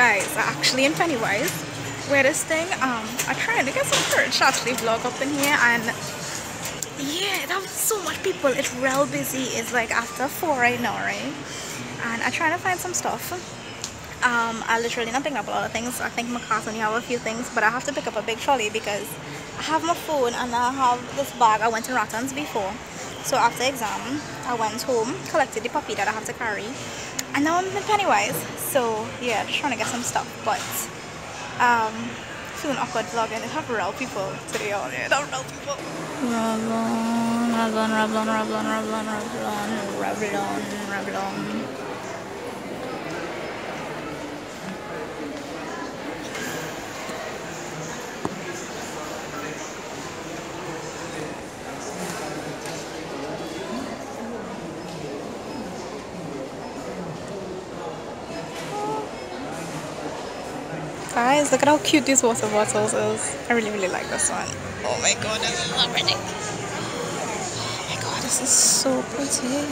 guys, actually in Pennywise, where this thing, I'm trying to get some courage to actually vlog up in here, and yeah, there was so much people. It's real busy. It's like after 4 right now, right? And I'm trying to find some stuff. I literally not picking up a lot of things. I think my class only have a few things, but I have to pick up a big trolley because I have my phone and I have this bag. I went to Rattans before, so after exam I went home, collected the puppy that I have to carry, and now I'm in Pennywise. So yeah, just trying to get some stuff, but feeling awkward vlogging. They have real people today on here. Not real people. Revlon. Guys, look at how cute these water bottles is. I really like this one. Oh my god, this is so pretty. Oh my god, this is so pretty.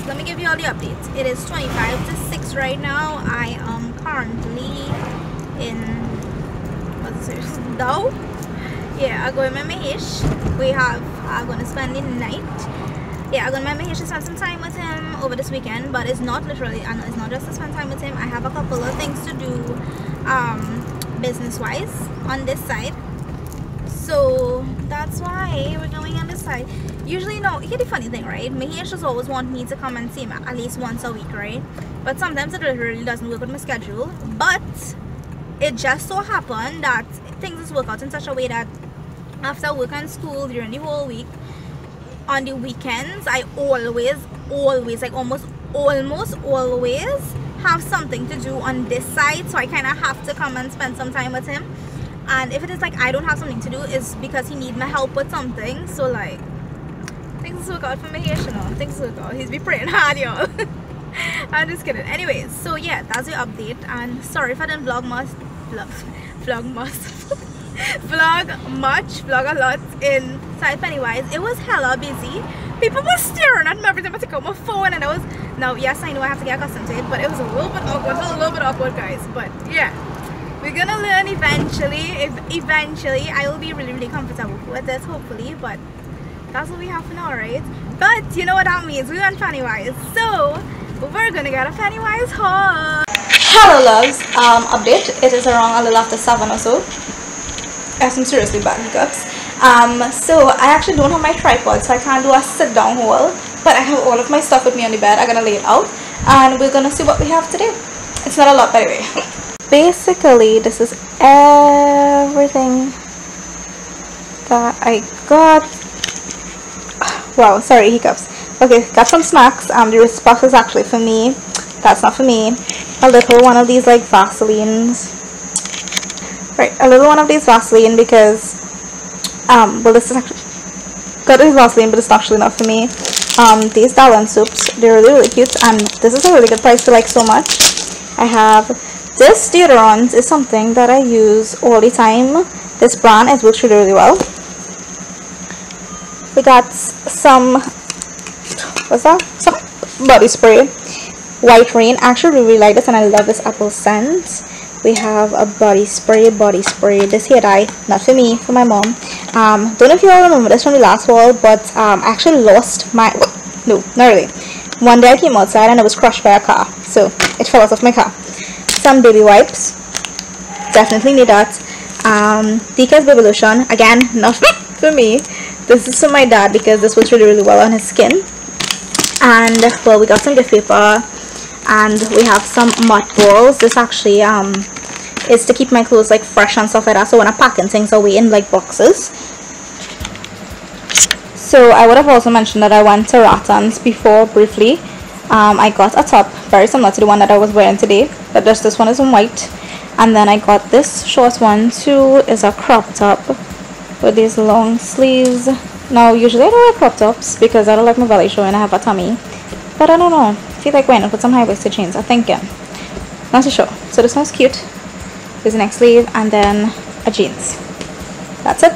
Let me give you all the updates. It is 25 to 6 right now. I am currently in, what's this, Dow? Yeah, I'm going with Mahesh. I'm going to spend the night. Yeah, I'm going to Mahesh to spend some time with him over this weekend, but it's not literally, and it's not just to spend time with him. I have a couple of things to do business-wise on this side. So that's why we're going on this side. Usually, no, here's the funny thing, right? Mahesh just always want me to come and see him at least once a week, right? But sometimes it really doesn't work with my schedule. But it just so happened that things just work out in such a way that after work and school during the whole week, on the weekends, I always, like almost always have something to do on this side. So I kind of have to come and spend some time with him. And if it is like I don't have something to do, it's because he need my help with something. So like, things work out for me here, you know. Things work out. He's be praying hard, y'all. I'm just kidding. Anyways, so yeah, that's the update. And sorry if I didn't vlog much, vlog a lot inside Pennywise. It was hella busy. People were staring at me every time I took out my phone, and I was, now yes, I know I have to get accustomed to it, but it was a little bit awkward, guys. But yeah, we're gonna learn eventually. Eventually I will be really comfortable with this, hopefully. But that's what we have for now, right? But you know what that means. We're on Pennywise, so we're gonna get a Pennywise haul. Hello loves, update. It is around a little after 7 or so. I have some seriously bad hiccups. So I actually don't have my tripod, so I can't do a sit down haul, but I have all of my stuff with me on the bed. I'm gonna lay it out and we're gonna see what we have today. It's not a lot, by the way. Basically, this is everything that I got. Wow, sorry, hiccups. Okay, got some snacks. The wrist box is actually for me. That's not for me. A little one of these like Vaselines. Right, a little one of these Vaseline because well, this is actually got this Vaseline, but it's actually not for me. These Dallon soups, they're really cute, and this is a really good price for like so much. I have this deodorant. Is something that I use all the time. This brand, it works really well. We got some, what's that? Some body spray. White Rain. I actually really like this, and I love this apple scent. We have a body spray. This hair dye, not for me, for my mom. Don't know if you all remember this from the last haul, but I actually lost my, no, not really. One day I came outside and I was crushed by a car, so it fell out of my car. Some baby wipes, definitely need that. Dika's baby lotion, again, not for me. This is for my dad because this works really well on his skin. And well, we got some gift paper, and we have some mothballs. This actually is to keep my clothes like fresh and stuff like that, so when I'm packing things away in like boxes. So I would have also mentioned that I went to Rattans before briefly. I got a top very similar to the one that I was wearing today, but just this one is in white. And then I got this short one too. Is a crop top with these long sleeves. Now usually I don't wear crop tops because I don't like my belly showing. I have a tummy, but I don't know, I feel like wearing it with some high-waisted jeans. I'm thinking, not too sure. So this one's cute. There's the next sleeve and then a jeans. That's it.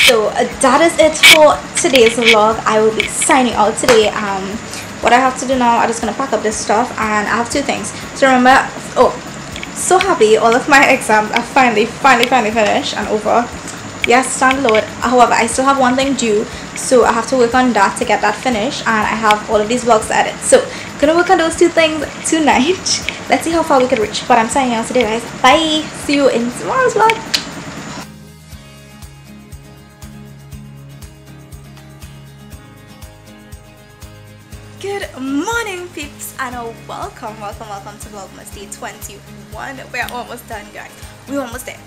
So that is it for today's vlog. I will be signing out today. What I have to do now, I'm just gonna pack up this stuff, and I have two things. So remember, so happy all of my exams are finally finished and over. Yes, stand load. However, I still have one thing due, so I have to work on that to get that finished, and I have all of these vlogs to edit. So gonna work on those two things tonight. Let's see how far we can reach. But I'm signing out today, guys. Bye. See you in tomorrow's vlog. Good morning, peeps, and welcome to Vlogmas Day 21. We're almost done, guys. We're almost there.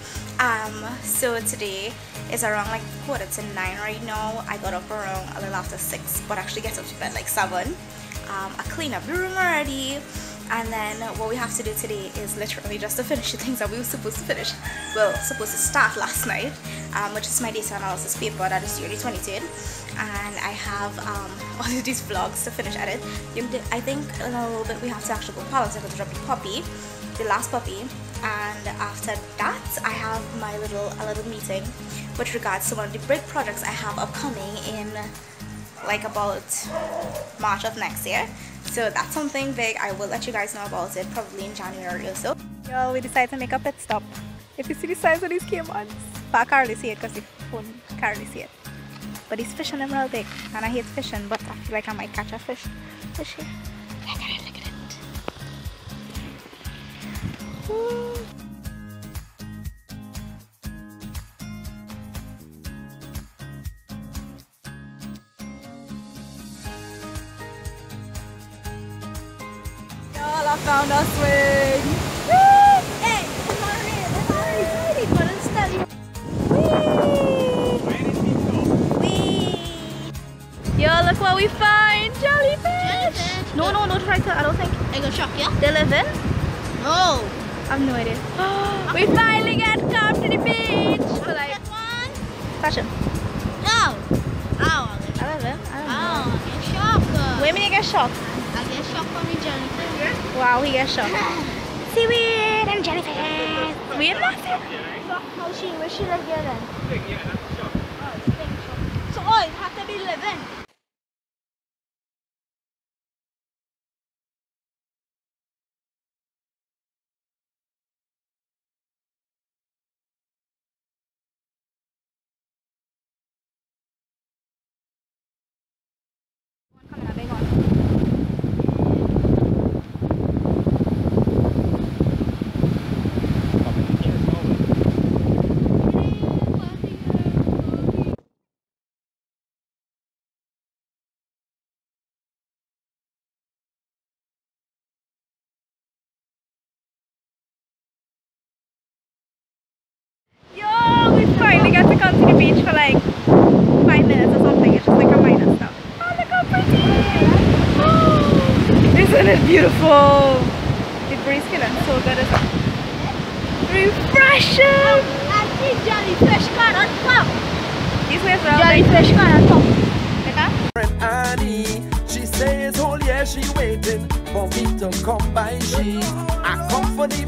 So today is around like 8:45 right now. I got up around a little after 6, but actually get up to bed like 7. I clean up the room already, and then what we have to do today is literally just to finish the things that we were supposed to finish. Well, supposed to start last night, which is my data analysis paper that is due the 23rd, and I have all of these vlogs to finish edit. I think in a little bit we have to actually go palace to drop the puppy, the last puppy, and after that I have my a little meeting with regards to one of the big projects I have upcoming in like about March of next year. So that's something big. I will let you guys know about it probably in January or so. Y'all, we decided to make a pit stop. If you see the size of these caimans, but I can't really see it because the phone can't really see it. But he's fishing them real big, and I hate fishing, but I feel like I might catch a fish here. Look at it, look at it. Woo. Y'all, I found a swing. Woo! Hey, it's already but it's steady. Yo, look what we find! Jellyfish! No, don't try to. I don't think. They gonna shock you? They live in? No. I have no idea. We finally get come to the beach! So like, touch him. No. Oh, I love him. I don't know. I get shocked. Wait a minute, you get shocked. I get shocked from the jellyfish. Wow, he gets shocked. Seaweed and jellyfish! Weird nothing. Where she like here then? So, it has to be living. Yo, we finally got to come to the beach for like 5 minutes or something. It's just like a minor stuff. Oh, look how pretty! Oh, isn't it beautiful? The breeze feeling so good, isn't it? Refreshing! I see jellyfish cannot come. These waves are Jellyfish cannot come. like Annie, she says, oh yeah, she waiting for me to come by. I come for the